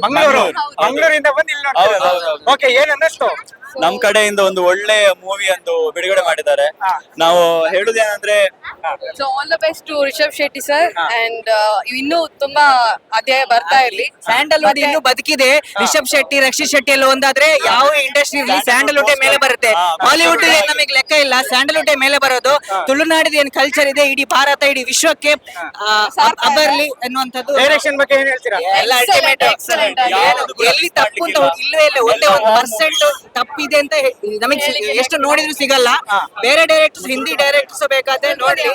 ಮಂಗಳೂರು ಹೌದು. ಮಂಗಳೂರಿಂದ ಬಂದು ಇಲ್ಲಿ ನೋಡ್ತಿರೋದು. ಹೌದು, ಹೌದು. ಓಕೆ, ಏನ್ ಅನ್ನಿಸ್ತು? ನಮ್ ಕಡೆಯಿಂದ ಒಂದು ಒಳ್ಳೆಯ ಮೂವಿ ಒಂದು ಬಿಡುಗಡೆ ಮಾಡಿದ್ದಾರೆ. ಹಾ. ನಾವು ಹೇಳುದೇನಂದ್ರೆ so all the best to Rishab Shetty sir and ಇನ್ನೂ ತುಂಬಾ ಅಧ್ಯಾಯ ಬರ್ತಾ ಇರ್ಲಿ. ಸ್ಯಾಂಡಲ್ವುಡ್ ಇನ್ನೂ ಬದುಕಿದೆ. ರಿಷಬ್ ಶೆಟ್ಟಿ, ರಕ್ಷಿತ್ ಶೆಟ್ಟಿ ಎಲ್ಲ ಒಂದಾದ್ರೆ ಯಾವ ಇಂಡಸ್ಟ್ರಿ ಇರಲಿ ಸ್ಯಾಂಡಲ್ವುಡ್ ಮೇಲೆ ಬರುತ್ತೆ. ಬಾಲಿವುಡ್ ನಮಗೆ ಲೆಕ್ಕ ಇಲ್ಲ, ಸ್ಯಾಂಡಲ್ವುಡ್ ಮೇಲೆ ಬರೋದು. ತುಳುನಾಡಿದ ಏನ್ ಕಲ್ಚರ್ ಇದೆ ಇಡೀ ಭಾರತ ಇಡೀ ವಿಶ್ವಕ್ಕೆ ಬರ್ಲಿ ಅನ್ನುವಂಥದ್ದು. ಡೈರೆಕ್ಷನ್ ಬಗ್ಗೆ ಏನ್ ಹೇಳ್ತೀರಾ? ಎಲ್ಲ ಅಲ್ಟಿಮೇಟ್ Excellent. ಎಲ್ಲಿ ತಪ್ಪು ಅಂತ ಇಲ್ಲವೇ ಇಲ್ಲ. ಒಂದೇ 1% ತಪ್ಪಿದೆ ಅಂತ ನಮಗೆ ಎಷ್ಟು ನೋಡಿದ್ರು ಸಿಗಲ್ಲ. ಬೇರೆ ಡೈರೆಕ್ಟರ್ಸ್ ಹಿಂದಿ ಡೈರೆಕ್ಟರ್ಸ್ ಬೇಕಾದ್ರೆ ನೋಡಿ.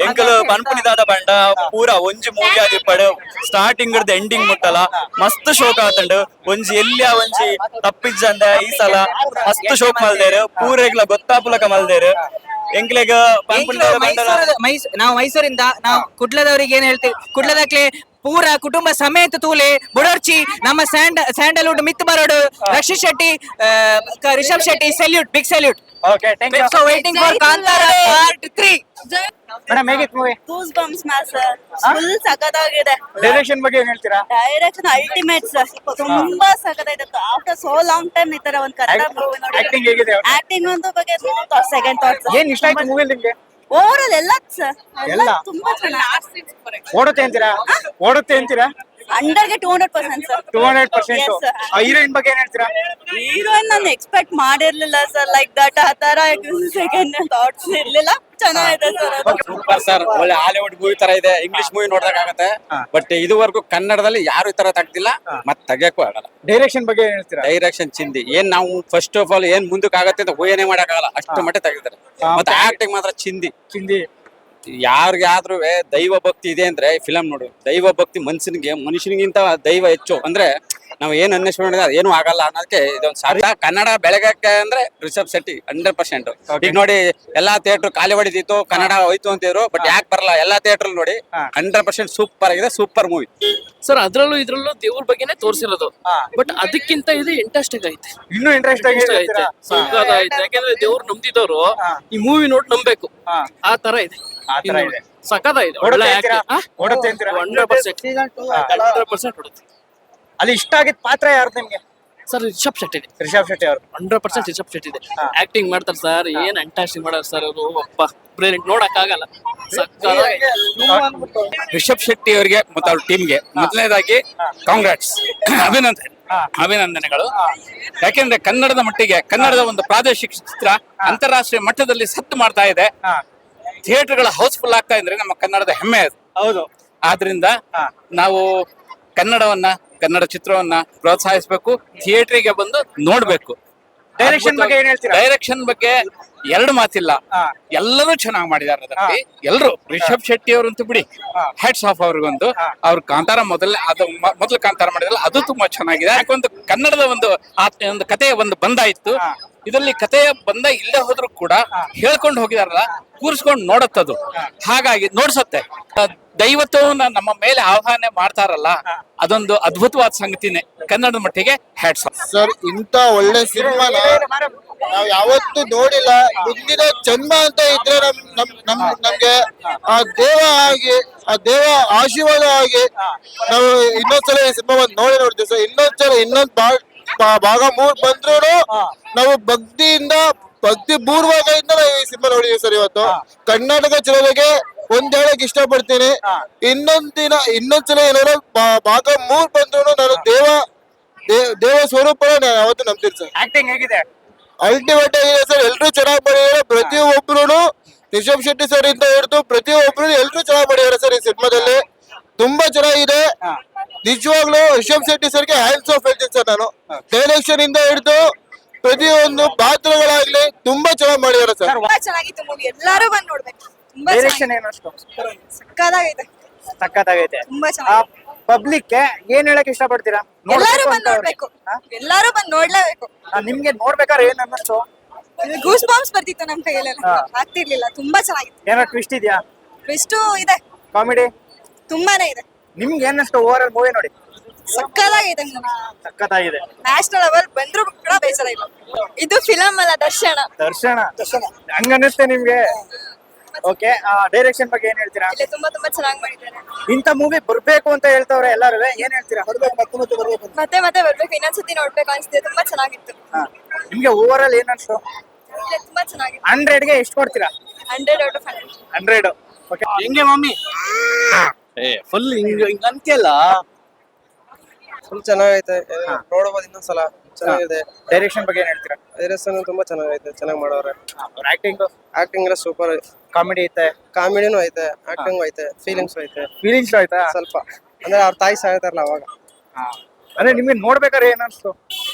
ಎಂಕಲ್ ಪನ್ಪುನಿದಾದ ಬಂಡ ಪೂರ ಒಂಜಿ ಮೂವಿ ಆದಿ ಪಡ ಸ್ಟಾರ್ಟಿಂಗ್ ಹಿಡ್ದು ಎಂಡಿಂಗ್ ಮುಟ್ಟಲ್ಲ ಮಸ್ತ್ ಶೋಕ್ ಆತಂಡು. ಒಂಜಿ ಎಲ್ಲಿಯ ಒಂಜಿ ತಪ್ಪಿಜ್ಜಂದ ಈ ಸಲ ಮಸ್ತ್ ಶೋಕ್ ಮಲ್ದೇರು ಪೂರೆಗ್ಲ ಗೊತ್ತಾಪುಲಕ ಮಲ್ದೇರು ಎಂಕ್ಲೆಗ ಪನ್ಪುನಿದಾದ ಬಂಡ. ನಾವು ಮೈಸೂರಿಂದ ನಾವು ಕುಡ್ಲದವ್ರಿಗೆ ಏನ್ ಹೇಳ್ತೀವಿ, ಕುಡ್ಲದಕ್ಕೆ ಪೂರ ಕುಟುಂಬ ಸಮೇತ ತೂಲೆ ಬುಡರ್ಚಿ ನಮ್ಮ ಸ್ಯಾಂಡಲ್ವುಡ್ ಮಿತ್ ಬರೋಡು Rakshit Shetty, Rishab Shetty, salute, big salute. Okay, thank you. So waiting for Kantara part 3. Madam, ಹೇಗಿತ್ತು movie? Goosebumps sir, full ಸಖತ್ತಾಗಿದೆ. ಡೈರೆಕ್ಷನ್ ಬಗ್ಗೆ ಏನ್ ಹೇಳ್ತೀರಾ? ಡೈರೆಕ್ಷನ್ ಅಲ್ಟಿಮೇಟ್ ಸರ್, ತುಂಬಾ ಸಖತ್ತಾಗಿದೆ. ಆಫ್ಟರ್ ಸೋ ಲಾಂಗ್ ಟೈಮ್ ಈ ತರ ಒಂದು ಕನ್ನಡ ಮೂವಿ ನೋಡಿ. ಆಕ್ಟಿಂಗ್ ಹೇಗಿದೆ? ಆಕ್ಟಿಂಗ್ ಒಂದು ಬಗ್ಗೆ ಸೆಕೆಂಡ್ ಥಾಟ್ಸ್. ಏನ್ ಇಷ್ಟ ಆಯ್ತು ಮೂವಿ ನಿಮ್ಗೆ? ಓವರ್ ಆಲ್ ಎಲ್ಲ ಸರ್ ಎಲ್ಲ ಎಲ್ಲ? ತುಂಬಾ ಚೆನ್ನಾಗಿ. ಓಡುತ್ತೆ ಅಂತೀರಾ? ಓಡುತ್ತೆ ಅಂತೀರಾ? ಅಂಡರ್ಗೆ 200% ಸರ್. 200%. Yes, sir. ಹೀರೋಯಿನ್ ಬಗ್ಗೆ ಏನ್ ಹೇಳ್ತೀರಾ? ಹೀರೋಯಿನ್ ನಾನು ಎಕ್ಸ್ಪೆಕ್ಟ್ ಮಾಡಿರ್ಲಿಲ್ಲ ಸರ್, ಲೈಕ್ ದಟ್ ಆ ತರ ಸೆಕೆಂಡ್ ಥಾಟ್ಸ್ ಇರ್ಲಿಲ್ಲ. ಚೆನ್ನಾಗಿದೆ ಸರ್ ಅದು. ಸೂಪರ್ ಸರ್, ಒಳ್ಳೆ ಹಾಲಿವುಡ್ ಮೂವಿ ತರ ಇದೆ. ಇಂಗ್ಲಿಷ್ ಮೂವಿ ನೋಡ್ದಾಗತ್ತೆ, ಬಟ್ ಇದುವರೆಗೂ ಕನ್ನಡದಲ್ಲಿ ಯಾರು ಈ ತರ ತೆಗ್ದಿಲ್ಲ, ಮತ್ ತೆಗಿಯಕ್ಕೂ ಆಗಲ್ಲ. ಡೈರೆಕ್ಷನ್ ಬಗ್ಗೆ ಏನ್ ಹೇಳ್ತೀರಾ? ಡೈರೆಕ್ಷನ್ ಚಿಂದಿ ಏನ್ ನಾವು ಫಸ್ಟ್ ಆಫ್ ಆಲ್ ಏನ್ ಮುಂದಕ್ಕೆ ಆಗತ್ತೆ ಅಂತ ಊಹೆನೆ ಮಾಡಕ್ಕಾಗಲ್ಲ, ಅಷ್ಟು ಮಟ್ಟ ತೆಗಿತಾರೆ. ಮತ್ತೆ ಆಕ್ಟಿಂಗ್ ಮಾತ್ರ ಚಿಂದಿ. ಚಿಂದಿ. ಯಾರಿಗಾದ್ರೂ ದೈವ ಭಕ್ತಿ ಇದೆ ಅಂದ್ರೆ ಫಿಲಂ ನೋಡು. ದೈವ ಭಕ್ತಿ ಮನುಷ್ಯನಿಗಿಂತ ದೈವ ಹೆಚ್ಚು ಅಂದ್ರೆ ನಾವು ಏನ್ ಅನ್ವೇಷಣೆ ಏನು ಆಗಲ್ಲ ಅನ್ನೋದಕ್ಕೆ ಇದೊಂದು ಸಾರಿ. ಕನ್ನಡ ಬೆಳಗಕ್ಕೆ ಅಂದ್ರೆ ರಿಷಬ್ ಶೆಟ್ಟಿ 100%. ಈಗ ನೋಡಿ ಎಲ್ಲಾ ಥಿಯೇಟರ್ ಖಾಲಿ ಹೊಡಿತಿತ್ತು, ಕನ್ನಡ ಹೋಯ್ತು ಅಂತಿದ್ರು, ಬಟ್ ಯಾಕೆ ಬರಲ್ಲ ಎಲ್ಲಾ ಥಿಯೇಟರ್ ನೋಡಿ 100% ಸೂಪರ್ ಆಗಿದೆ. Super movie sir. ಅದ್ರಲ್ಲೂ ಇದ್ರಲ್ಲೂ ದೇವ್ರ ಬಗ್ಗೆನೇ ತೋರಿಸಿರೋದು, ಬಟ್ ಅದಕ್ಕಿಂತ ಇದು ಇಂಟ್ರೆಸ್ಟಿಂಗ್ ಐತೆ, ಇನ್ನೂ ಇಂಟ್ರೆಸ್ಟ್ ಐತೆ, ಆಗಿದೆ. ಸಖತ್ತಾಗೈತೆ. ಯಾಕಂದ್ರೆ ದೇವ್ರು ನಂಬಿದವರು ಈ ಮೂವಿ ನೋಡಿ ನಂಬೇಕು, ಆ ತರ ಇದೆ. ಸಖತ್ತಾಗಿದೆ, ಒಳ್ಳೆ ಓಡುತ್ತೆ ಅಂತೀರಾ? 100% ಕೊಡುತ್ತೆ. ಅಲ್ಲಿ ಇಷ್ಟ ಆಗಿದ್ ಪಾತ್ರ ಯಾರು ನಿಮ್ಗೆ? ಸರ್ ರಿಷಬ್ ಶೆಟ್ಟಿ, ರಿಷಬ್ ಶೆಟ್ಟಿ ಅವರು 100% ರಿಷಬ್ ಶೆಟ್ಟಿ ಇದೆ. ಆಕ್ಟಿಂಗ್ ಮಾಡ್ತಾರೆ ಸರ್, ಏನ್ ಅಂಟಾಸ್ಟಿಂಗ್ ಮಾಡಾರ ಸರ್ ಅವರು. ಅಪ್ಪ ಬ್ರಿಲಿಯಂಟ್, ನೋಡಕ್ ಆಗಲ್ಲ. ರಿಷಬ್ ಶೆಟ್ಟಿ ಅವರಿಗೆ ಮತ್ತು ಅವ್ರ ಟೀಮ್ಗೆ ಮೊದಲನೇದಾಗಿ ಕಾಂಗ್ರಾಟ್ಸ್, ಅಭಿನಂದನೆಗಳು. ಯಾಕೆಂದ್ರೆ ಕನ್ನಡದ ಮಟ್ಟಿಗೆ ಕನ್ನಡದ ಒಂದು ಪ್ರಾದೇಶಿಕ ಚಿತ್ರ ಅಂತಾರಾಷ್ಟ್ರೀಯ ಮಟ್ಟದಲ್ಲಿ ಸತ್ತು ಮಾಡ್ತಾ ಇದೆ. ಥಿಯೇಟರ್ಗಳ ಹೌಸ್ಫುಲ್ ಆಗ್ತಾ ಇದ್ರೆ ನಮ್ಮ ಕನ್ನಡದ ಹೆಮ್ಮೆ ಅದು. ಹೌದು. ಆದ್ರಿಂದ ನಾವು ಕನ್ನಡ ಚಿತ್ರವನ್ನ ಪ್ರೋತ್ಸಾಹಿಸಬೇಕು, ಥಿಯೇಟರ್ಗೆ ಬಂದು ನೋಡ್ಬೇಕು. ಡೈರೆಕ್ಷನ್ ಬಗ್ಗೆ ಏನ್ ಹೇಳ್ತೀರಾ? ಡೈರೆಕ್ಷನ್ ಬಗ್ಗೆ ಎರಡು ಮಾತಿಲ್ಲ, ಎಲ್ಲರೂ ಚೆನ್ನಾಗಿ ಮಾಡಿದ್ದಾರೆ ಅದರಲ್ಲಿ ಎಲ್ಲರೂ. ರಿಷಬ್ ಶೆಟ್ಟಿ ಅವರಂತೂ ಬಿಡಿ, ಹೆಡ್ಸ್ ಆಫ್ ಅವ್ರಿಗೊಂದು. ಅವ್ರು ಕಾಂತಾರ ಮೊದಲು ಕಾಂತಾರ ಮಾಡಿದ್ರಲ್ಲ, ಅದು ತುಂಬಾ ಚೆನ್ನಾಗಿದೆ. ಯಾಕೊಂದು ಕನ್ನಡದ ಒಂದು ಕಥೆಯ ಒಂದು ಬಂಧ ಇತ್ತು. ಇದರಲ್ಲಿ ಕಥೆಯ ಬಂಧ ಇಲ್ಲದೆ ಹೋದ್ರು ಕೂಡ ಹೇಳ್ಕೊಂಡು ಹೋಗಿದಾರಲ್ಲ, ಕೂರಿಸ್ಕೊಂಡು ನೋಡತ್ತದು, ಹಾಗಾಗಿ ನೋಡ್ಸತ್ತೆ. ದೈವತ್ವವನ್ನ ನಮ್ಮ ಮೇಲೆ ಆಹ್ವಾನ ಮಾಡ್ತಾರಲ್ಲ, ಅದೊಂದು ಅದ್ಭುತವಾದ ಸಂಗತಿನೇ. ಕನ್ನಡದ ಮಟ್ಟಿಗೆ ಹ್ಯಾಟ್ಸ್ ಆಫ್ ಸರ್. ಇಂತ ಒಳ್ಳೆ ಸಿನಿಮಾನ ನಾವ್ ಯಾವತ್ತೂ ನೋಡಿಲ್ಲ. ಮುಂದಿನ ಜನ್ಮ ಅಂತ ಇದ್ರೆ ನಮ್ಗೆ ಆ ದೇವ ಆಶೀರ್ವಾದ ಆಗಿ ನಾವು ಇನ್ನೊಂದ್ಸಲ ಈ ಸಿನಿಮಾವನ್ನು ನೋಡ್ತೀವಿ ಸರ್. ಇನ್ನೊಂದ್ ಭಾಗ 3 ಬಂದ್ರು ನಾವು ಭಕ್ತಿ ಪೂರ್ವಕದಿಂದ ನಾವು ಈ ಸಿನಿಮಾ ನೋಡಿದೀವಿ ಸರ್. ಇವತ್ತು ಕರ್ನಾಟಕ ಜನತೆಗೆ ಒಂದ್ ಹೇಳಕ್ ಇಷ್ಟಪಡ್ತೀನಿ, ಇನ್ನೊಂದ್ಸಲ ಏನಾದ್ರು ಭಾಗ 3 ಬಂದ್ರು ನಾನು ದೇವ ಸ್ವರೂಪನ ನಾನು ಯಾವತ್ತೂ ನಂಬ್ತೀನಿ ಸರ್. ಆಕ್ಟಿಂಗ್ ಹೇಗಿದೆ? ಅಲ್ಟಿಮೇಟ್ ಆಗಿದೆ ಸರ್. ಎಲ್ರು ಚೆನ್ನಾಗಿ ಮಾಡಿದ್ದಾರೆ. ಪ್ರತಿಯೊಬ್ರು ರಿಷಬ್ ಶೆಟ್ಟಿ ಸರ್ ಇಂದ ಹಿಡಿದು ಪ್ರತಿಯೊಬ್ರು ಎಲ್ರು ಚೆನ್ನಾಗಿ ಮಾಡಿದ್ದಾರೆ ಸರ್. ಈ ಸಿನಿಮಾದಲ್ಲಿ ತುಂಬಾ ಚೆನ್ನಾಗಿದೆ. ನಿಜವಾಗ್ಲೂ ರಿಷಬ್ ಶೆಟ್ಟಿ ಸರ್ಗೆ ಹ್ಯಾಂಡ್ಸ್ ಆಫ್ ಹೇಳ್ತೀನಿ ಸರ್ ನಾನು. ಡೈರೆಕ್ಷನ್ ಇಂದ ಹಿಡಿದು ಪ್ರತಿಯೊಂದು ಪಾತ್ರಗಳಾಗ್ಲಿ ತುಂಬಾ ಚೆನ್ನಾಗಿ ಮಾಡಿದ್ದಾರೆ ಸರ್. ತುಂಬಾ ಚೆನ್ನಾಗಿತ್ತು ಮೂವಿ, ಎಲ್ಲಾರು ಬಂದ್ ನೋಡ್ಬೇಕು. ತುಂಬಾ ಡೈರೆಕ್ಷನ್ ಏನು ಅಷ್ಟು ಸಖತ್ತಾಗೈತೆ, ಸಖತ್ತಾಗೈತೆ. ತುಂಬಾ ಚೆನ್ನಾಗಿ. ಪಬ್ಲಿಕ್ ಏನ್ ಹೇಳಕ್ ಇಷ್ಟಪಡ್ತೀರಾ? ಎಲ್ಲಾರು ಬಂದ್ ನೋಡ್ಬೇಕು, ಎಲ್ಲಾರು ಬಂದ್ ನೋಡ್ಲೇಬೇಕು. ನಿಮ್ಗೆ ನೋಡ್ಬೇಕಾದ್ರೆ ಏನ್ ಅನ್ನಿಸ್ತು? ಗೂಸ್ ಬಾಂಬ್ಸ್ ಬರ್ತಿತ್ತು ನಮ್ ಕೈಯಲ್ಲೆಲ್ಲ, ಆಗ್ತಿರ್ಲಿಲ್ಲ. ತುಂಬಾ ಚೆನ್ನಾಗಿತ್ತು. ಏನೋ ಟ್ವಿಸ್ಟ್ ಇದೆಯಾ? ಟ್ವಿಸ್ಟ್ ಇದೆ, ಕಾಮಿಡಿ ತುಂಬಾನೇ ಇದೆ. ನಿಮ್ಗೆ ಏನಷ್ಟು ಓವರ್ ಆಲ್ ಮೂವಿ ನೋಡಿ? ಸಖತ್ತಾಗಿದೆ, ಸಖತ್ತಾಗಿದೆ. ನ್ಯಾಷನಲ್ ಲೆವೆಲ್ ಬಂದ್ರು ಕೂಡ ಬೇಸರ ಇಲ್ಲ. ಇದು ಫಿಲಂ ಅಲ್ಲ, ದರ್ಶನ. ದರ್ಶನ ಹಂಗ ಅನ್ನಿಸ್ತೆ ನಿಮ್ಗೆ? ಓಕೆ ಡೈರೆಕ್ಷನ್ ಬಗ್ಗೆ ಏನ್ ಹೇಳ್ತೀರಾ? ಇಲ್ಲ ತುಂಬಾ ಚೆನ್ನಾಗಿ ಮಾಡಿದ್ದಾರೆ. ಇಂಥ ಮೂವಿ ಬರ್ಬೇಕು ಅಂತ ಹೇಳ್ತವ್ರೆ ಎಲ್ಲರೂ, ಏನ್ ಹೇಳ್ತೀರಾ? ಮತ್ತೆ ಬರ್ಬೇಕು, ಇನ್ನೊಂದ್ಸತಿ ನೋಡ್ಬೇಕು ಅನ್ಸುತ್ತೆ. ತುಂಬಾ ಚೆನ್ನಾಗಿತ್ತು. ನಿಮ್ಗೆ ಓವರ್ ಆಲ್ ಏನ್ ಅನ್ಸ್ತು? ಇಲ್ಲ ತುಂಬಾ ಚೆನ್ನಾಗಿತ್ತು. 100ಗೆ ಎಷ್ಟು ಕೊಡ್ತೀರಾ? 100 out of 100. 100. ಓಕೆ, ಹೆಂಗೆ ಮಮ್ಮಿ ಫುಲ್ ಹಿಂಗ ಅಂತೆಲ್ಲ ಫುಲ್ ಚೆನ್ನಾಗೈತೆ ನೋಡಬಹುದು ಇನ್ನೊಂದ್ಸಲ ಚೆನ್ನಾಗಿದೆ. ಡೈರೆಕ್ಷನ್ ಬಗ್ಗೆ ಏನ್ ಹೇಳ್ತೀರಾ? ಡೈರೆಕ್ಷನ್ ತುಂಬಾ ಚೆನ್ನಾಗೈತೆ, ಚೆನ್ನಾಗಿ ಮಾಡೋರೆ. ಆಕ್ಟಿಂಗ್ ಆಕ್ಟಿಂಗ್ ಎಲ್ಲ ಸೂಪರ್, ಕಾಮಿಡಿ ಐತೆ, ಕಾಮಿಡಿನೂ ಐತೆ, ಆಕ್ಟಿಂಗ್ ಐತೆ, ಫೀಲಿಂಗ್ಸ್ ಐತೆ. ಫೀಲಿಂಗ್ಸ್ ಆಯ್ತಾ? ಸ್ವಲ್ಪ ಅಂದ್ರೆ ಅವ್ರ ತಾಯಿ ಸಾಯ್ತಾರಲ್ಲ ಅವಾಗ ಅಂದ್ರೆ ನಿಮ್ಗೆ ನೋಡ್ಬೇಕಾದ್ರೆ ಏನ್ ಅನ್ಸ್ತು?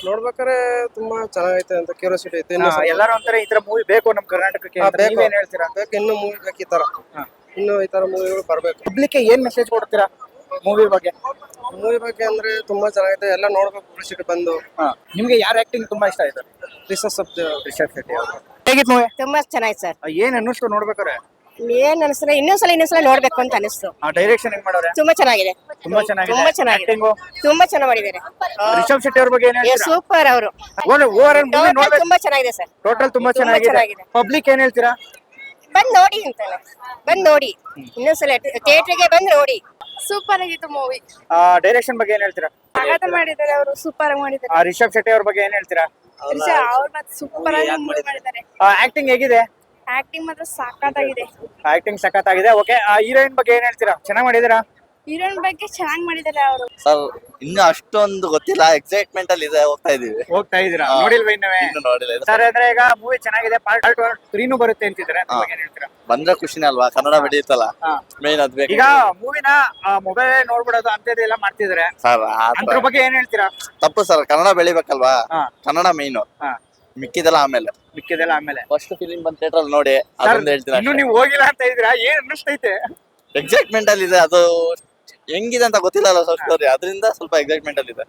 ನೋಡ್ಬೇಕಾದ್ರೆ ತುಂಬಾ ಚೆನ್ನಾಗೈತೆ ಅಂತ ಕ್ಯೂರಿಯಾಸಿಟಿ ಐತೆ. ಇನ್ನು ಎಲ್ಲಾರು ಅಂತಾರೆ ಈ ತರ ಮೂವಿ ಬೇಕು ನಮ್ ಕರ್ನಾಟಕಕ್ಕೆ ಅಂತ. ಬೇಕು. ನೀವೇನ್ ಹೇಳ್ತೀರಾ? ಬೇಕು, ಇನ್ನು ಮೂವಿ ಬೇಕು ಈ ತರ. ಇನ್ನು ಈ ತರ ಮೂವಿಗಳು ಬರ್ಬೇಕು. ಪಬ್ಲಿಕ್ ಏನ್ ಮೆಸೇಜ್ ಕೊಡ್ತೀರಾ ಮೂವಿ ಬಗ್ಗೆ? ಮೂವಿ ಬಗ್ಗೆ ಅಂದ್ರೆ ತುಂಬಾ ಚೆನ್ನಾಗೈತೆ, ಎಲ್ಲ ನೋಡ್ಬೇಕು ಕ್ಯೂರಿಯಾಸಿಟಿ ಬಂದು. ನಿಮ್ಗೆ ಯಾರ ಆಕ್ಟಿಂಗ್ ತುಂಬಾ ಇಷ್ಟ ಆಯ್ತು? ರಿಷಬ್ ಶೆಟ್ಟಿ ಅವರು. ಹೇಗಿತ್ತು ಮೂವಿ? ತುಂಬಾ ಚೆನ್ನಾಗಿ ಸರ್. ಏನ್ ಅನ್ನಿಸ್ತು ನೋಡ್ಬೇಕಾರೆ? ಏನ್ ಅನಿಸ್ತದೆ, ಇನ್ನೊಂದ್ಸಲ ನೋಡ್ಬೇಕು ಅಂತ ಅನಿಸ್ತು. ಡೈರೆಕ್ಷನ್ ಹೆಂಗ್ ಮಾಡೋರೆ? ತುಂಬಾ ಚೆನ್ನಾಗಿದೆ. ತುಂಬಾ ಚೆನ್ನಾಗಿದೆ. ತುಂಬಾ ಚೆನ್ನಾಗಿದೆ. Acting? ತುಂಬಾ ಚೆನ್ನಾಗಿ ಮಾಡಿದ್ದಾರೆ. ರಿಷಬ್ ಶೆಟ್ಟಿ ಅವ್ರ ಬಗ್ಗೆ ಏನ್ ಹೇಳ್ತೀರಾ? ಸೂಪರ್ ಅವರು. ಓವರ್ ಆಲ್ ಮೂವಿ ನೋಡ್ಬೇಕು. ತುಂಬಾ ಚೆನ್ನಾಗಿದೆ ಸರ್. ಟೋಟಲ್ ತುಂಬಾ ತುಂಬಾ ಚೆನ್ನಾಗಿದೆ. ಚೆನ್ನಾಗಿದೆ. ಪಬ್ಲಿಕ್ ಏನ್ ಹೇಳ್ತೀರಾ? ಬಂದ್ ನೋಡಿ ಅಂತಾನೆ, ಬಂದ್ ನೋಡಿ, ಇನ್ನೊಂದ್ಸಲ ಥಿಯೇಟರ್ಗೆ ಬಂದ್ ನೋಡಿ. ಸೂಪರ್ ಆಗಿತ್ತು ಮೂವಿ. ಡೈರೆಕ್ಷನ್ ಬಗ್ಗೆ ಏನ್ ಹೇಳ್ತೀರಾ? ಆಘಾತ ಮಾಡಿದ್ದಾರೆ ಅವರು, ಸೂಪರ್ ಆಗಿ ಮಾಡಿದ್ದಾರೆ. ರಿಷಬ್ ಶೆಟ್ಟಿ ಅವ್ರ ಬಗ್ಗೆ ಏನ್ ಹೇಳ್ತೀರಾ? ಅವ್ರು ಮತ್ತೆ ಸೂಪರ್ ಆಗಿ ಮೂವಿ ಮಾಡಿದ್ದಾರೆ. ಆಕ್ಟಿಂಗ್ ಹೇಗಿದೆ? ಆಕ್ಟಿಂಗ್ ಮಾತ್ರ ಸಾಕಾಗಿದೆ. ಆಕ್ಟಿಂಗ್ ಸಖತ್ತಾಗಿದೆ. ಓಕೆ, ಹೀರೋಯಿನ್ ಬಗ್ಗೆ ಏನ್ ಹೇಳ್ತೀರಾ? ಚೆನ್ನಾಗಿ ಮಾಡಿದೀರಾ? ಹೀರೋಯಿನ್ ಬಗ್ಗೆ ಚೆನ್ನಾಗಿ ಮಾಡಿದ್ದಾರೆ ಅವರು. ಸರ್ ಇನ್ನು ಅಷ್ಟೊಂದು ಗೊತ್ತಿಲ್ಲ, ಎಕ್ಸೈಟ್ಮೆಂಟ್ ಅಲ್ಲಿ ಇದೆ, ಹೋಗ್ತಾ ಇದೀವಿ. ಹೋಗ್ತಾ ಇದೀರಾ? ನೋಡಿಲ್ವಾ ಇನ್ನವೇ? ಇನ್ನು ನೋಡಿಲ್ಲ ಇದು. ಸರ್ ಅಂದ್ರೆ ಈಗ ಮೂವಿ ಚೆನ್ನಾಗಿದೆ, ಪಾರ್ಟ್ 3 ಬರುತ್ತೆ ಅಂತಿದ್ರೆ ಏನ್ ಹೇಳ್ತೀರಾ? ಬಂದ್ರೆ ಖುಷಿನೇ ಅಲ್ವಾ, ಕನ್ನಡ ಬೆಳೆಯುತ್ತಲ್ಲ, ಹಾ. ಮೇನ್ ಅದ್ ಬೇಕು. ಈಗ ಮೂವಿನ ಮೊಬೈಲ್ ನೋಡ್ಬಿಡೋದು ಅಂತದೆಲ್ಲ ಮಾಡ್ತಿದಾರೆ, ಸರ್ ಅದ್ರ ಬಗ್ಗೆ ಏನ್ ಹೇಳ್ತೀರಾ? ತಪ್ಪು ಸರ್, ಕನ್ನಡ ಬೆಳಿಬೇಕಲ್ವಾ, ಹಾ. ಕನ್ನಡ ಮೇನ್, ಹಾ. ಮಿಕ್ಕಿದೆಲ್ಲ ಆಮೇಲೆ. ಮಿಕ್ಕಿದೆಲ್ಲ ಆಮೇಲೆ. ಫಸ್ಟ್ ಫಿಲಿಂ ಬಂದ್ ಥಿಯೇಟರ್ ಅಲ್ಲಿ ನೋಡಿ, ಸರ್, ಅದೊಂದು ಹೇಳ್ತೀನಿ. ಇನ್ನು ನೀವು ಹೋಗಿಲ್ಲ ಅಂತ ಇದ್ದೀರಾ, ಏನ್ ಅನ್ನಿಸ್ತೈತೆ? ಎಕ್ಸೈಟ್ಮೆಂಟ್ ಅಲ್ಲಿ ಇದೆ, ಅದು ಹೆಂಗಿದೆ ಅಂತ ಗೊತ್ತಿಲ್ಲ ಅಲ್ಲ ಸ್ಟೋರಿ, ಅದರಿಂದ ಸ್ವಲ್ಪ ಎಕ್ಸೈಟ್ಮೆಂಟ್ ಅಲ್ಲಿ ಇದೆ.